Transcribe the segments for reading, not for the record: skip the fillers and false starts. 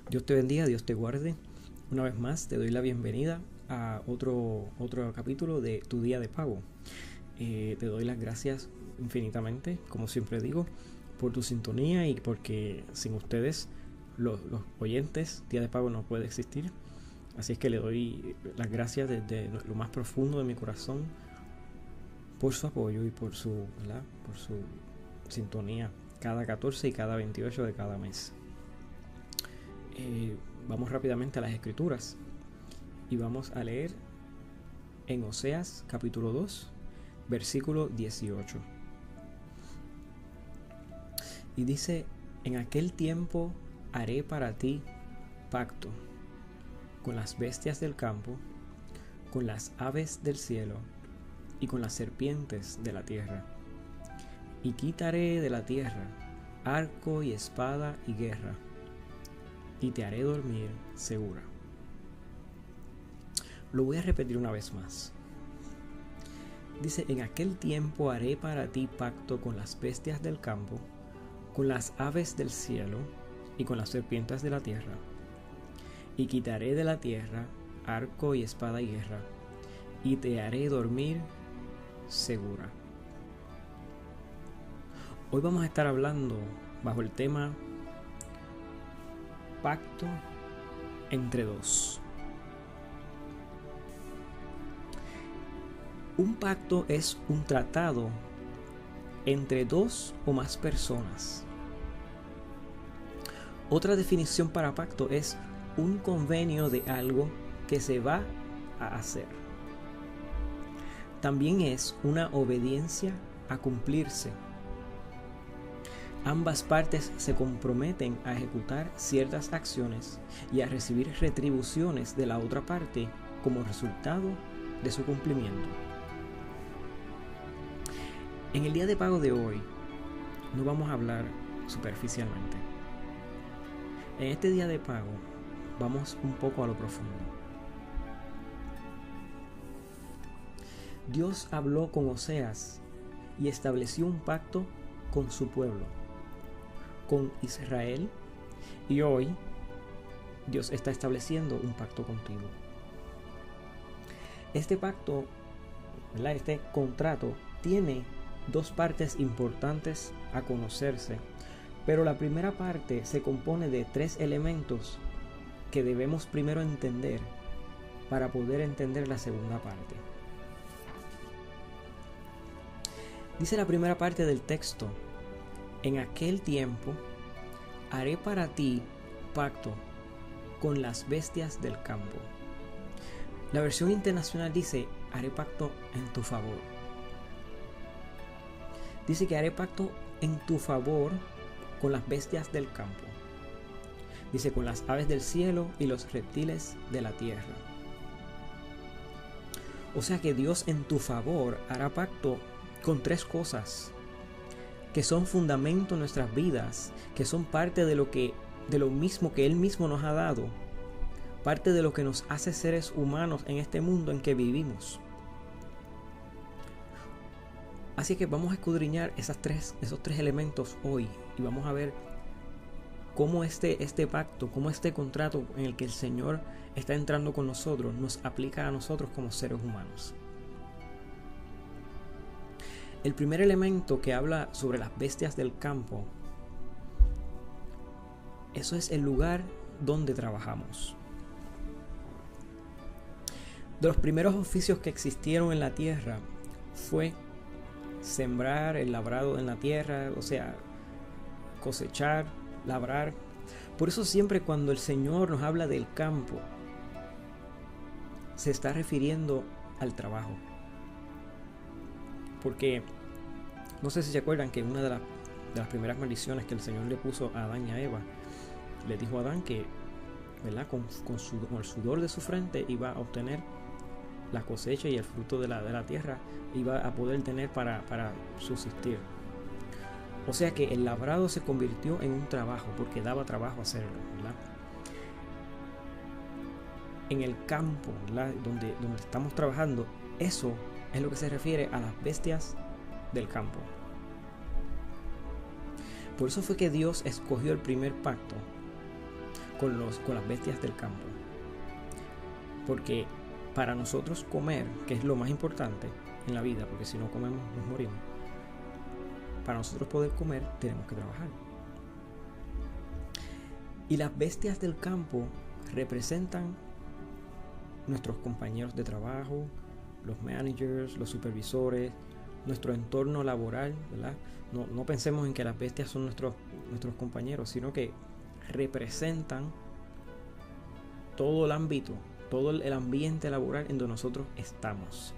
Dios te bendiga, Dios te guarde. Una vez más te doy la bienvenida a otro capítulo de Tu Día de Pago. Te doy las gracias infinitamente, como siempre digo, por tu sintonía y porque sin ustedes, los oyentes, Día de Pago no puede existir. Así es que le doy las gracias desde lo más profundo de mi corazón por su apoyo y por su sintonía cada 14 y cada 28 de cada mes. Vamos rápidamente a las escrituras y vamos a leer en Oseas capítulo 2 versículo 18, y dice: en aquel tiempo haré para ti pacto con las bestias del campo, con las aves del cielo y con las serpientes de la tierra, y quitaré de la tierra arco y espada y guerra, y te haré dormir segura. Lo voy a repetir una vez más. Dice: en aquel tiempo haré para ti pacto con las bestias del campo, con las aves del cielo y con las serpientes de la tierra, y quitaré de la tierra arco y espada y guerra, y te haré dormir segura. Hoy vamos a estar hablando bajo el tema pacto entre dos. Un pacto es un tratado entre dos o más personas. Otra definición para pacto es un convenio de algo que se va a hacer. También es una obediencia a cumplirse. Ambas partes se comprometen a ejecutar ciertas acciones y a recibir retribuciones de la otra parte como resultado de su cumplimiento. En el día de pago de hoy no vamos a hablar superficialmente. En este día de pago vamos un poco a lo profundo. Dios habló con Oseas y estableció un pacto con su pueblo, con Israel, y hoy Dios está estableciendo un pacto contigo. Este pacto, este contrato, tiene dos partes importantes a conocerse, pero la primera parte se compone de tres elementos que debemos primero entender para poder entender la segunda parte. Dice la primera parte del texto: en aquel tiempo haré para ti pacto con las bestias del campo. La versión internacional dice: haré pacto en tu favor. Dice que haré pacto en tu favor con las bestias del campo. Dice: con las aves del cielo y los reptiles de la tierra. O sea que Dios en tu favor hará pacto con tres cosas que son fundamento en nuestras vidas, que son parte de lo mismo que Él mismo nos ha dado, parte de lo que nos hace seres humanos en este mundo en que vivimos. Así que vamos a escudriñar esos tres elementos hoy y vamos a ver cómo este pacto, cómo este contrato en el que el Señor está entrando con nosotros nos aplica a nosotros como seres humanos. El primer elemento que habla sobre las bestias del campo, eso es el lugar donde trabajamos. De los primeros oficios que existieron en la tierra fue sembrar, el labrado en la tierra, o sea, cosechar, labrar. Por eso siempre cuando el Señor nos habla del campo, se está refiriendo al trabajo. Porque no sé si se acuerdan que una de las primeras maldiciones que el Señor le puso a Adán y a Eva, le dijo a Adán que, ¿verdad?, con el sudor de su frente iba a obtener la cosecha y el fruto de la tierra, iba a poder tener para subsistir. O sea que el labrado se convirtió en un trabajo, porque daba trabajo hacerlo, ¿verdad? En el campo, ¿verdad?, donde estamos trabajando, eso es lo que se refiere a las bestias del campo. Por eso fue que Dios escogió el primer pacto con las bestias del campo. Porque para nosotros comer, que es lo más importante en la vida, porque si no comemos nos morimos, para nosotros poder comer tenemos que trabajar. Y las bestias del campo representan nuestros compañeros de trabajo, los managers, los supervisores, nuestro entorno laboral, ¿verdad? No pensemos en que las bestias son nuestros compañeros, sino que representan todo el ámbito, todo el ambiente laboral en donde nosotros estamos.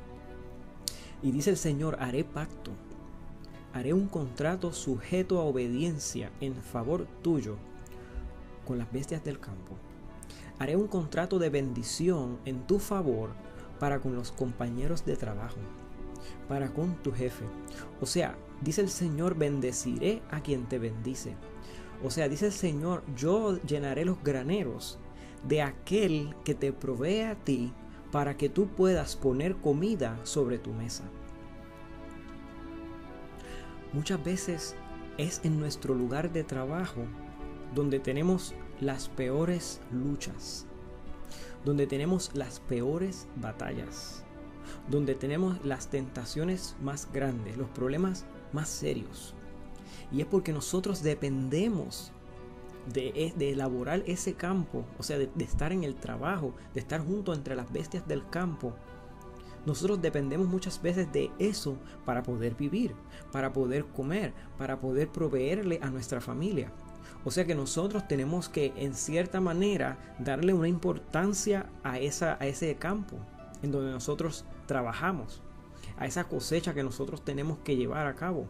Y dice el Señor: haré pacto, haré un contrato sujeto a obediencia en favor tuyo con las bestias del campo. Haré un contrato de bendición en tu favor para con los compañeros de trabajo, para con tu jefe. O sea, dice el Señor: bendeciré a quien te bendice. O sea, dice el Señor: yo llenaré los graneros de aquel que te provee a ti para que tú puedas poner comida sobre tu mesa. Muchas veces es en nuestro lugar de trabajo donde tenemos las peores luchas, donde tenemos las peores batallas, donde tenemos las tentaciones más grandes, los problemas más serios. Y es porque nosotros dependemos de elaborar ese campo, o sea, de estar en el trabajo, de estar junto entre las bestias del campo. Nosotros dependemos muchas veces de eso para poder vivir, para poder comer, para poder proveerle a nuestra familia. O sea que nosotros tenemos que, en cierta manera, darle una importancia a ese campo en donde nosotros trabajamos, a esa cosecha que nosotros tenemos que llevar a cabo.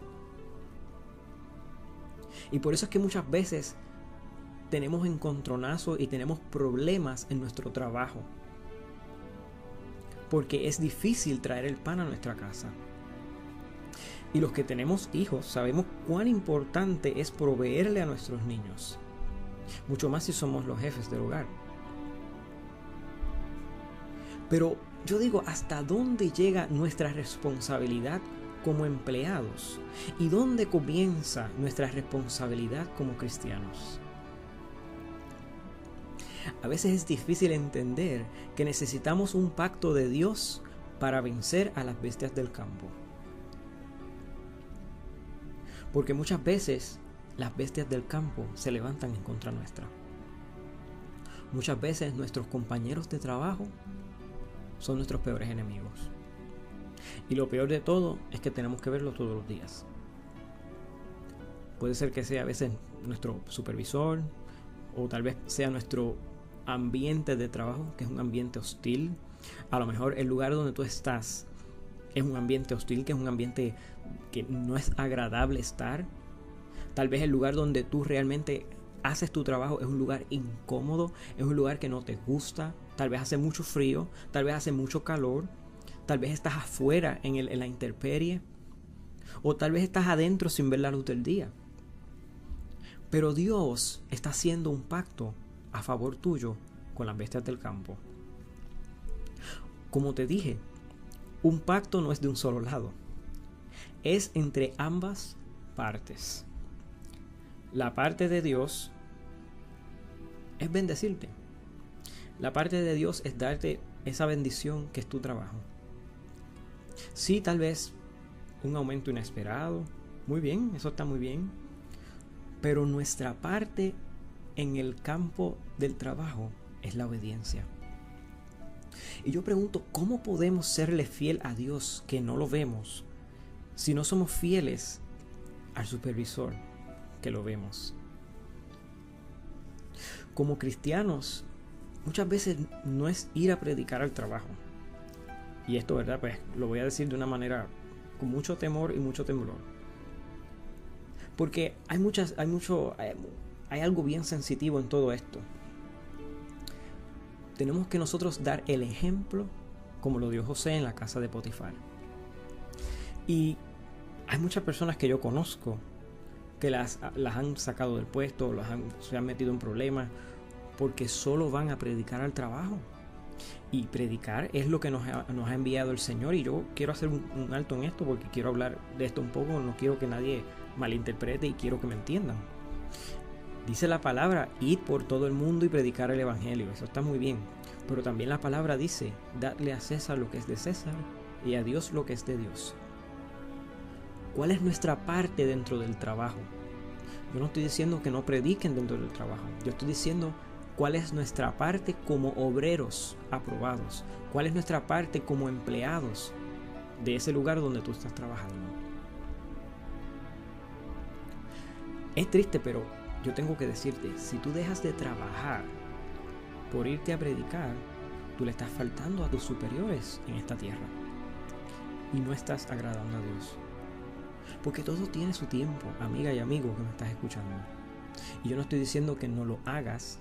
Y por eso es que muchas veces tenemos encontronazos y tenemos problemas en nuestro trabajo, porque es difícil traer el pan a nuestra casa. Y los que tenemos hijos sabemos cuán importante es proveerle a nuestros niños, mucho más si somos los jefes del hogar. Pero yo digo, ¿hasta dónde llega nuestra responsabilidad como empleados? ¿Y dónde comienza nuestra responsabilidad como cristianos? A veces es difícil entender que necesitamos un pacto de Dios para vencer a las bestias del campo. Porque muchas veces las bestias del campo se levantan en contra nuestra. Muchas veces nuestros compañeros de trabajo son nuestros peores enemigos. Y lo peor de todo es que tenemos que verlo todos los días. Puede ser que sea a veces nuestro supervisor, o tal vez sea nuestro ambiente de trabajo, que es un ambiente hostil. A lo mejor el lugar donde tú estás es un ambiente hostil, que es un ambiente que no es agradable estar. Tal vez el lugar donde tú realmente haces tu trabajo es un lugar incómodo, es un lugar que no te gusta. Tal vez hace mucho frío, tal vez hace mucho calor, tal vez estás afuera en la intemperie, o tal vez estás adentro sin ver la luz del día. Pero Dios está haciendo un pacto a favor tuyo con las bestias del campo. Como te dije, un pacto no es de un solo lado, es entre ambas partes. La parte de Dios es bendecirte. La parte de Dios es darte esa bendición que es tu trabajo. Sí, tal vez un aumento inesperado, muy bien, eso está muy bien. Pero nuestra parte en el campo del trabajo es la obediencia. Y yo pregunto, ¿cómo podemos serle fiel a Dios que no lo vemos si no somos fieles al supervisor que lo vemos? Como cristianos, muchas veces no es ir a predicar al trabajo. Y esto, ¿verdad? Pues lo voy a decir de una manera con mucho temor y mucho temblor. Porque hay algo bien sensitivo en todo esto. Tenemos que nosotros dar el ejemplo como lo dio José en la casa de Potifar. Y hay muchas personas que yo conozco que las han sacado del puesto, se han metido en problemas porque solo van a predicar al trabajo. Y predicar es lo que nos ha enviado el Señor. Y yo quiero hacer un alto en esto porque quiero hablar de esto un poco. No quiero que nadie malinterprete y quiero que me entiendan. Dice la palabra, id por todo el mundo y predicar el evangelio. Eso está muy bien. Pero también la palabra dice, dadle a César lo que es de César y a Dios lo que es de Dios. ¿Cuál es nuestra parte dentro del trabajo? Yo no estoy diciendo que no prediquen dentro del trabajo. Yo estoy diciendo cuál es nuestra parte como obreros aprobados. Cuál es nuestra parte como empleados de ese lugar donde tú estás trabajando. Es triste, pero yo tengo que decirte, si tú dejas de trabajar por irte a predicar, tú le estás faltando a tus superiores en esta tierra. Y no estás agradando a Dios. Porque todo tiene su tiempo, amiga y amigo que me estás escuchando. Y yo no estoy diciendo que no lo hagas,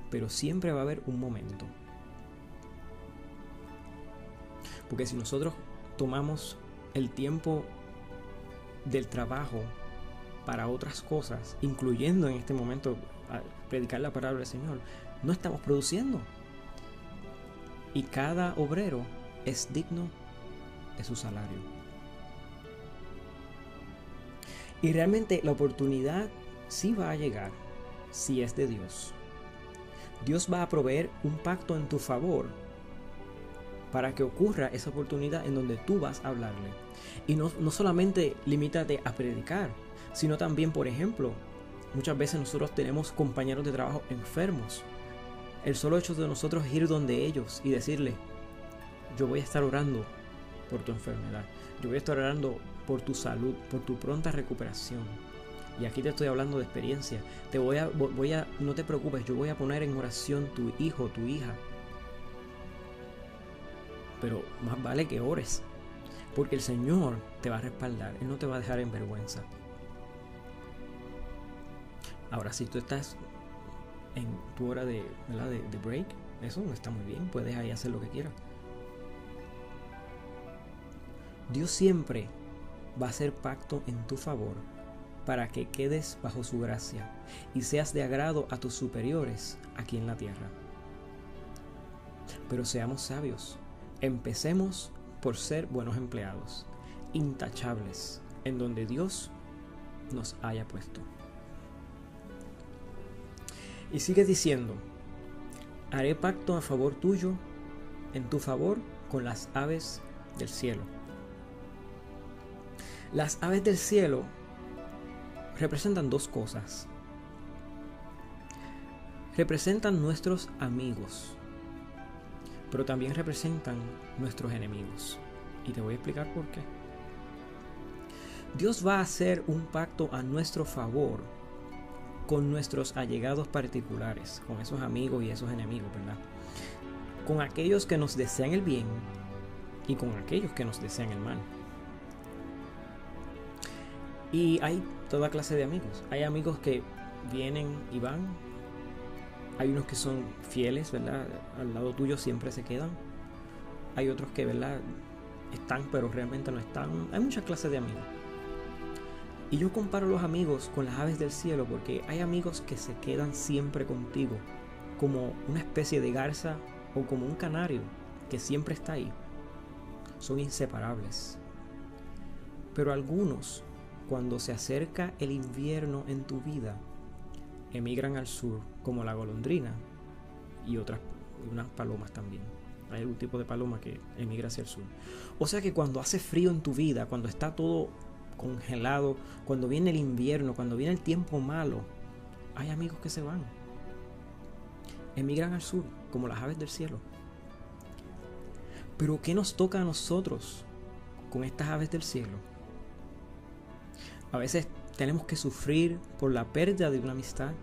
pero siempre va a haber un momento. Porque si nosotros tomamos el tiempo del trabajo para otras cosas, incluyendo en este momento predicar la palabra del Señor, no estamos produciendo. Y cada obrero es digno de su salario. Y realmente la oportunidad sí va a llegar si es de Dios. Dios va a proveer un pacto en tu favor para que ocurra esa oportunidad en donde tú vas a hablarle. Y no solamente limítate a predicar, sino también, por ejemplo, muchas veces nosotros tenemos compañeros de trabajo enfermos. El solo hecho de nosotros ir donde ellos y decirle, yo voy a estar orando por tu enfermedad, yo voy a estar orando por tu salud, por tu pronta recuperación. Y aquí te estoy hablando de experiencia. No te preocupes, yo voy a poner en oración tu hijo, tu hija. Pero más vale que ores, porque el Señor te va a respaldar, Él no te va a dejar en vergüenza. Ahora, si tú estás en tu hora de break, eso no está muy bien, puedes ahí hacer lo que quieras. Dios siempre va a hacer pacto en tu favor para que quedes bajo su gracia y seas de agrado a tus superiores aquí en la tierra. Pero seamos sabios. Empecemos por ser buenos empleados, intachables, en donde Dios nos haya puesto. Y sigue diciendo, haré pacto a favor tuyo, en tu favor, con las aves del cielo. Las aves del cielo representan dos cosas. Representan nuestros amigos, pero también representan nuestros enemigos. Y te voy a explicar por qué. Dios va a hacer un pacto a nuestro favor con nuestros allegados particulares, con esos amigos y esos enemigos, ¿verdad? Con aquellos que nos desean el bien y con aquellos que nos desean el mal. Y hay toda clase de amigos. Hay amigos que vienen y van. Hay unos que son fieles, ¿verdad? Al lado tuyo siempre se quedan. Hay otros que, ¿verdad? Están, pero realmente no están. Hay muchas clases de amigos. Y yo comparo los amigos con las aves del cielo porque hay amigos que se quedan siempre contigo, como una especie de garza o como un canario que siempre está ahí. Son inseparables. Pero algunos, cuando se acerca el invierno en tu vida, emigran al sur, como la golondrina y unas palomas también. Hay algún tipo de paloma que emigra hacia el sur. O sea que cuando hace frío en tu vida, cuando está todo congelado, cuando viene el invierno, cuando viene el tiempo malo, hay amigos que se van. Emigran al sur, como las aves del cielo. Pero ¿qué nos toca a nosotros con estas aves del cielo? A veces tenemos que sufrir por la pérdida de una amistad.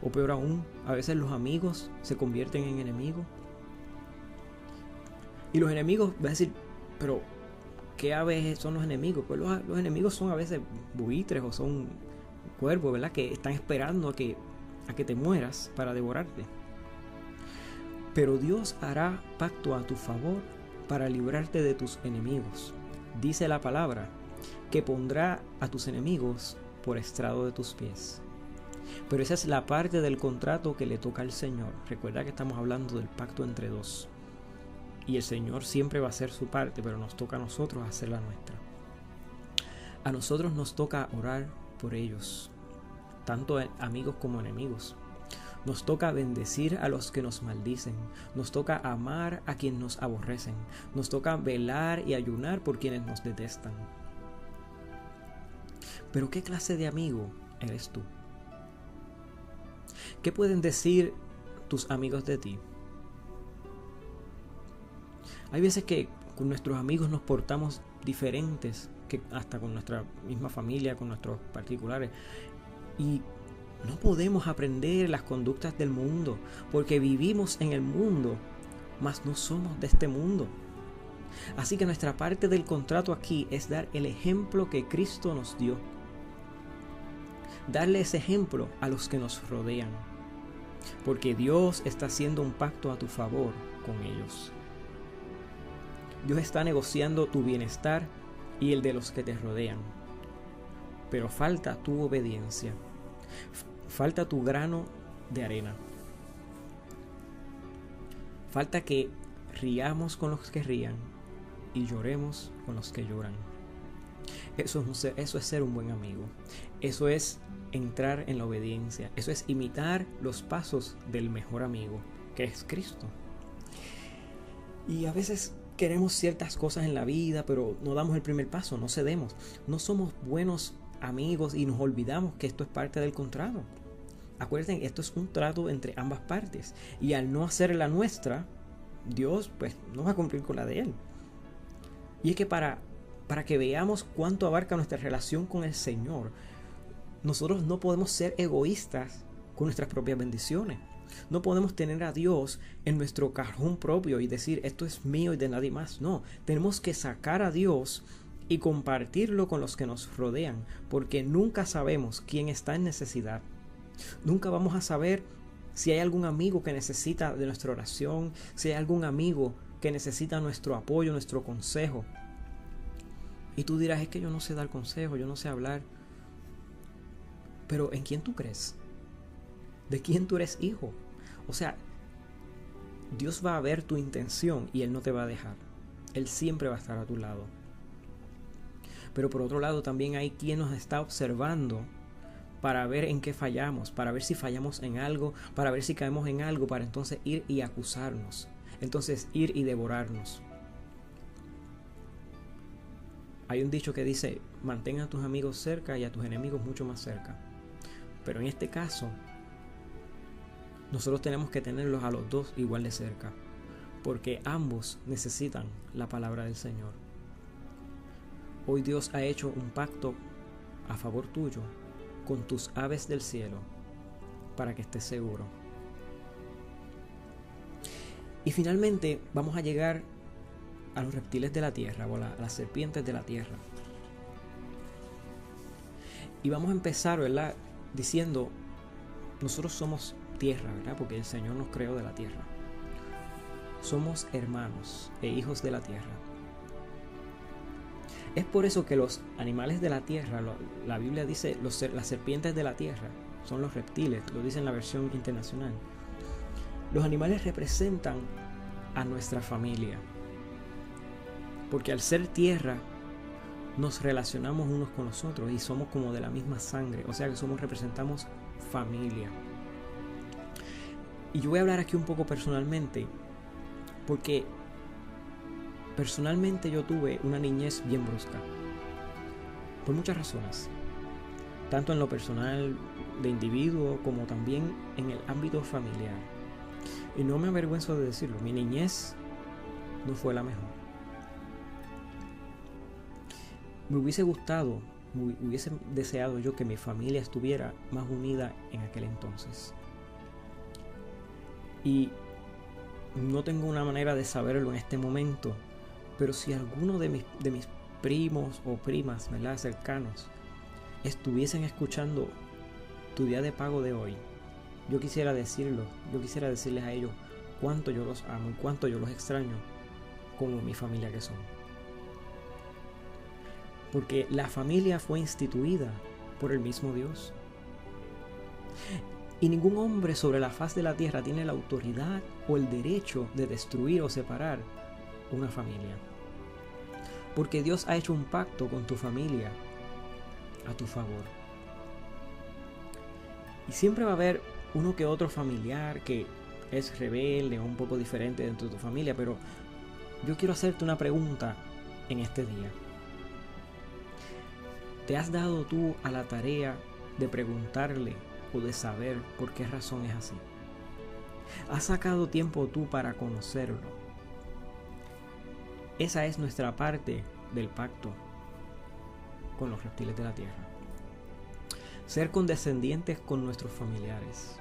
O peor aún, a veces los amigos se convierten en enemigos. Y los enemigos, vas a decir, pero ¿qué aves son los enemigos? Pues los enemigos son a veces buitres o son cuervos, ¿verdad? Que están esperando a que te mueras para devorarte. Pero Dios hará pacto a tu favor para librarte de tus enemigos. Dice la palabra que pondrá a tus enemigos por estrado de tus pies. Pero esa es la parte del contrato que le toca al Señor. Recuerda que estamos hablando del pacto entre dos. Y el Señor siempre va a hacer su parte, pero nos toca a nosotros hacer la nuestra. A nosotros nos toca orar por ellos. tanto amigos como enemigos. Nos toca bendecir a los que nos maldicen. Nos toca amar a quienes nos aborrecen. Nos toca velar y ayunar por quienes nos detestan. Pero ¿qué clase de amigo eres tú? ¿Qué pueden decir tus amigos de ti? Hay veces que con nuestros amigos nos portamos diferentes que hasta con nuestra misma familia, con nuestros particulares. Y no podemos aprender las conductas del mundo, porque vivimos en el mundo, mas no somos de este mundo. Así que nuestra parte del contrato aquí es dar el ejemplo que Cristo nos dio. Darle ese ejemplo a los que nos rodean, porque Dios está haciendo un pacto a tu favor con ellos. Dios está negociando tu bienestar y el de los que te rodean. Pero falta tu obediencia. Falta tu grano de arena. Falta que riamos con los que rían y lloremos con los que lloran. Eso es ser un buen amigo. Eso es entrar en la obediencia. Eso es imitar los pasos del mejor amigo, que es Cristo. Y a veces queremos ciertas cosas en la vida, pero no damos el primer paso, no cedemos. No somos buenos amigos y nos olvidamos que esto es parte del contrato. Acuérdense, esto es un trato entre ambas partes. Y al no hacer la nuestra, Dios pues no va a cumplir con la de Él. Y es que para que veamos cuánto abarca nuestra relación con el Señor, nosotros no podemos ser egoístas con nuestras propias bendiciones. No podemos tener a Dios en nuestro cajón propio y decir esto es mío y de nadie más. No, tenemos que sacar a Dios y compartirlo con los que nos rodean, porque nunca sabemos quién está en necesidad. Nunca vamos a saber si hay algún amigo que necesita de nuestra oración, si hay algún amigo que necesita nuestro apoyo, nuestro consejo. Y tú dirás, es que yo no sé dar consejo, yo no sé hablar. Pero ¿en quién tú crees? ¿De quién tú eres hijo? O sea, Dios va a ver tu intención y Él no te va a dejar. Él siempre va a estar a tu lado. Pero por otro lado también hay quien nos está observando para ver en qué fallamos, para ver si fallamos en algo, para ver si caemos en algo, para entonces ir y acusarnos, entonces ir y devorarnos. Hay un dicho que dice, mantén a tus amigos cerca y a tus enemigos mucho más cerca. Pero en este caso, nosotros tenemos que tenerlos a los dos igual de cerca, porque ambos necesitan la palabra del Señor. Hoy Dios ha hecho un pacto a favor tuyo con tus aves del cielo para que estés seguro. Y finalmente vamos a llegar a los reptiles de la tierra o a las serpientes de la tierra. Y vamos a empezar, ¿verdad?, diciendo, nosotros somos tierra, ¿verdad?, porque el Señor nos creó de la tierra. Somos hermanos e hijos de la tierra. Es por eso que los animales de la tierra, la Biblia dice las serpientes de la tierra, son los reptiles, lo dice en la versión internacional. Los animales representan a nuestra familia, porque al ser tierra nos relacionamos unos con los otros y somos como de la misma sangre, o sea que representamos familia. Y yo voy a hablar aquí un poco personalmente, porque personalmente yo tuve una niñez bien brusca, por muchas razones, tanto en lo personal de individuo como también en el ámbito familiar. Y no me avergüenzo de decirlo, mi niñez no fue la mejor. Me hubiese gustado, me hubiese deseado yo que mi familia estuviera más unida en aquel entonces. Y no tengo una manera de saberlo en este momento, pero si alguno de mis primos o primas, ¿verdad?, cercanos, estuviesen escuchando tu día de pago de hoy, yo quisiera decirles a ellos cuánto yo los amo y cuánto yo los extraño como mi familia que son. Porque la familia fue instituida por el mismo Dios. Y ningún hombre sobre la faz de la tierra tiene la autoridad o el derecho de destruir o separar una familia. Porque Dios ha hecho un pacto con tu familia a tu favor. Y siempre va a haber uno que otro familiar que es rebelde o un poco diferente dentro de tu familia, pero yo quiero hacerte una pregunta en este día. ¿Te has dado tú a la tarea de preguntarle o de saber por qué razón es así? ¿Has sacado tiempo tú para conocerlo? Esa es nuestra parte del pacto con los reptiles de la tierra. Ser condescendientes con nuestros familiares.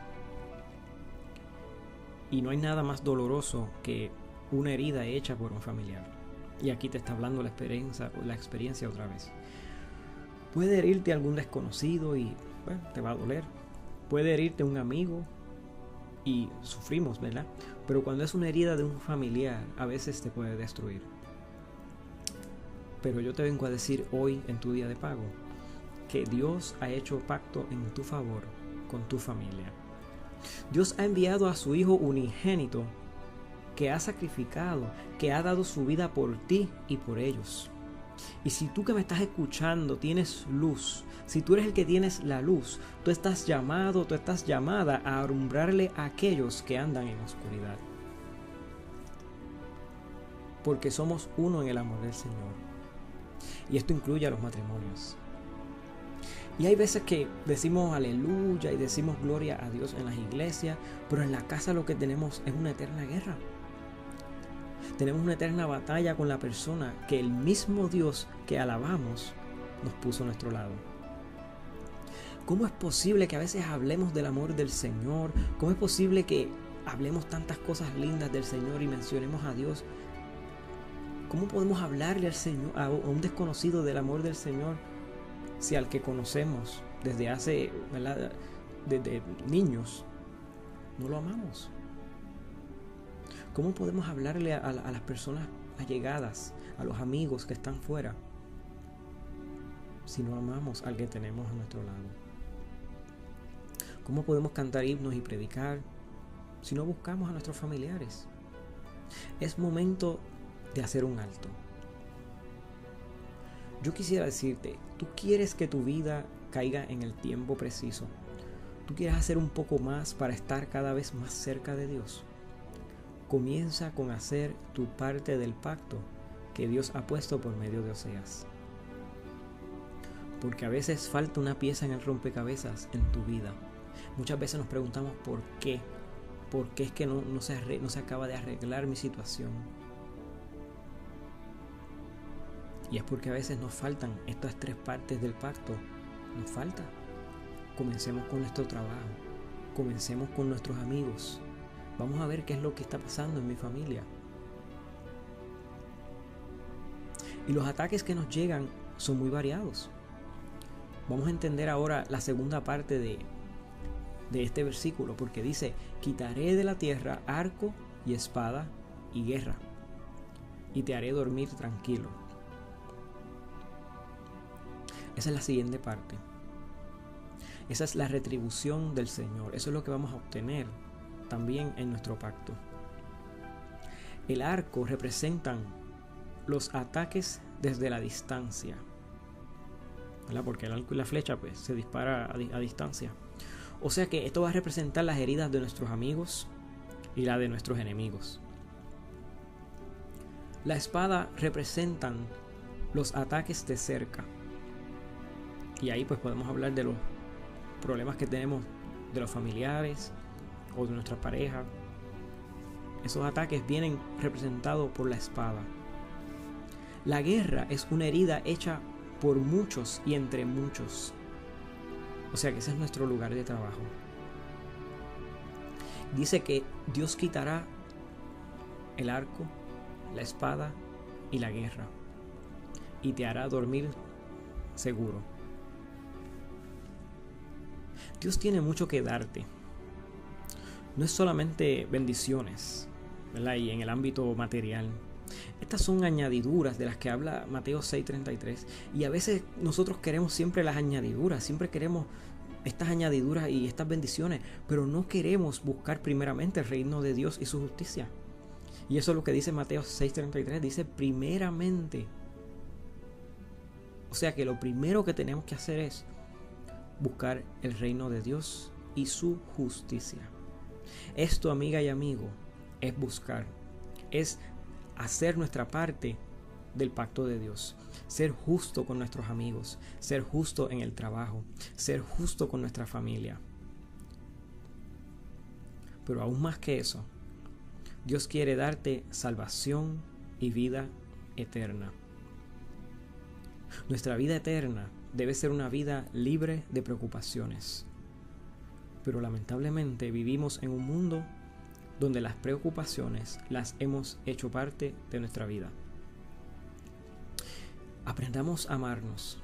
Y no hay nada más doloroso que una herida hecha por un familiar. Y aquí te está hablando la experiencia otra vez. Puede herirte algún desconocido y bueno, te va a doler. Puede herirte un amigo y sufrimos, ¿verdad? Pero cuando es una herida de un familiar, a veces te puede destruir. Pero yo te vengo a decir hoy, en tu día de pago, que Dios ha hecho pacto en tu favor con tu familia. Dios ha enviado a su Hijo unigénito, que ha sacrificado, que ha dado su vida por ti y por ellos. Y si tú que me estás escuchando tienes luz, si tú eres el que tienes la luz, tú estás llamado, tú estás llamada a alumbrarle a aquellos que andan en oscuridad. Porque somos uno en el amor del Señor. Y esto incluye a los matrimonios. Y hay veces que decimos aleluya y decimos gloria a Dios en las iglesias, pero en la casa lo que tenemos es una eterna guerra. Tenemos una eterna batalla con la persona que el mismo Dios que alabamos nos puso a nuestro lado. ¿Cómo es posible que a veces hablemos del amor del Señor? ¿Cómo es posible que hablemos tantas cosas lindas del Señor y mencionemos a Dios? ¿Cómo podemos hablarle al Señor, a un desconocido del amor del Señor, si al que conocemos desde hace, ¿verdad?, desde niños, no lo amamos? ¿Cómo podemos hablarle a las personas allegadas, a los amigos que están fuera, si no amamos al que tenemos a nuestro lado? ¿Cómo podemos cantar himnos y predicar si no buscamos a nuestros familiares? Es momento de hacer un alto. Yo quisiera decirte, tú quieres que tu vida caiga en el tiempo preciso. Tú quieres hacer un poco más para estar cada vez más cerca de Dios. Comienza con hacer tu parte del pacto que Dios ha puesto por medio de Oseas. Porque a veces falta una pieza en el rompecabezas en tu vida. Muchas veces nos preguntamos por qué. ¿Por qué es que no se acaba de arreglar mi situación? Y es porque a veces nos faltan estas tres partes del pacto. Nos falta. Comencemos con nuestro trabajo. Comencemos con nuestros amigos. Vamos a ver qué es lo que está pasando en mi familia. Y los ataques que nos llegan son muy variados. Vamos a entender ahora la segunda parte de este versículo, porque dice: quitaré de la tierra arco y espada y guerra, y te haré dormir tranquilo. Esa es la siguiente parte. Esa es la retribución del Señor. Eso es lo que vamos a obtener también en nuestro pacto. El arco representan los ataques desde la distancia, ¿verdad? Porque el arco y la flecha pues se dispara a distancia. O sea que esto va a representar las heridas de nuestros amigos y la de nuestros enemigos. La espada representan los ataques de cerca. Y ahí pues podemos hablar de los problemas que tenemos de los familiares o de nuestra pareja. Esos ataques vienen representados por la espada. La guerra es una herida hecha por muchos y entre muchos. O sea que ese es nuestro lugar de trabajo. Dice que Dios quitará el arco, la espada y la guerra, y te hará dormir seguro. Dios tiene mucho que darte. No es solamente bendiciones, ¿verdad? Y en el ámbito material. Estas son añadiduras de las que habla Mateo 6:33. Y a veces nosotros queremos siempre las añadiduras, siempre queremos estas añadiduras y estas bendiciones, pero no queremos buscar primeramente el reino de Dios y su justicia. Y eso es lo que dice Mateo 6:33, dice primeramente. O sea que lo primero que tenemos que hacer es buscar el reino de Dios y su justicia. Esto, amiga y amigo, es buscar, es hacer nuestra parte del pacto de Dios. Ser justo con nuestros amigos, ser justo en el trabajo, ser justo con nuestra familia. Pero aún más que eso, Dios quiere darte salvación y vida eterna. Nuestra vida eterna debe ser una vida libre de preocupaciones. Pero lamentablemente vivimos en un mundo donde las preocupaciones las hemos hecho parte de nuestra vida. Aprendamos a amarnos,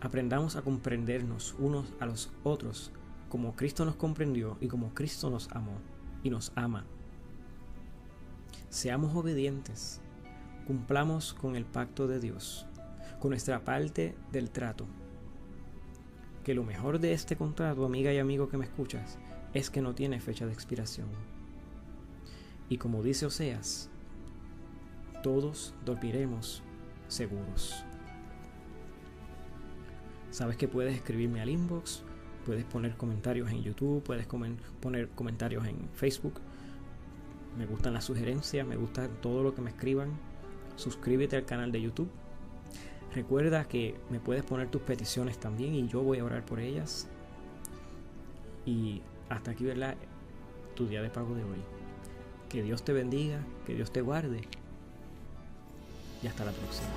aprendamos a comprendernos unos a los otros como Cristo nos comprendió y como Cristo nos amó y nos ama. Seamos obedientes, cumplamos con el pacto de Dios, con nuestra parte del trato. Que lo mejor de este contrato, amiga y amigo que me escuchas, es que no tiene fecha de expiración. Y como dice Oseas, todos dormiremos seguros. Sabes que puedes escribirme al inbox, puedes poner comentarios en YouTube, puedes poner comentarios en Facebook. Me gustan las sugerencias, me gusta todo lo que me escriban. Suscríbete al canal de YouTube. Recuerda que me puedes poner tus peticiones también y yo voy a orar por ellas. Y hasta aquí, ¿verdad? Tu día de pago de hoy. Que Dios te bendiga, que Dios te guarde. Y hasta la próxima.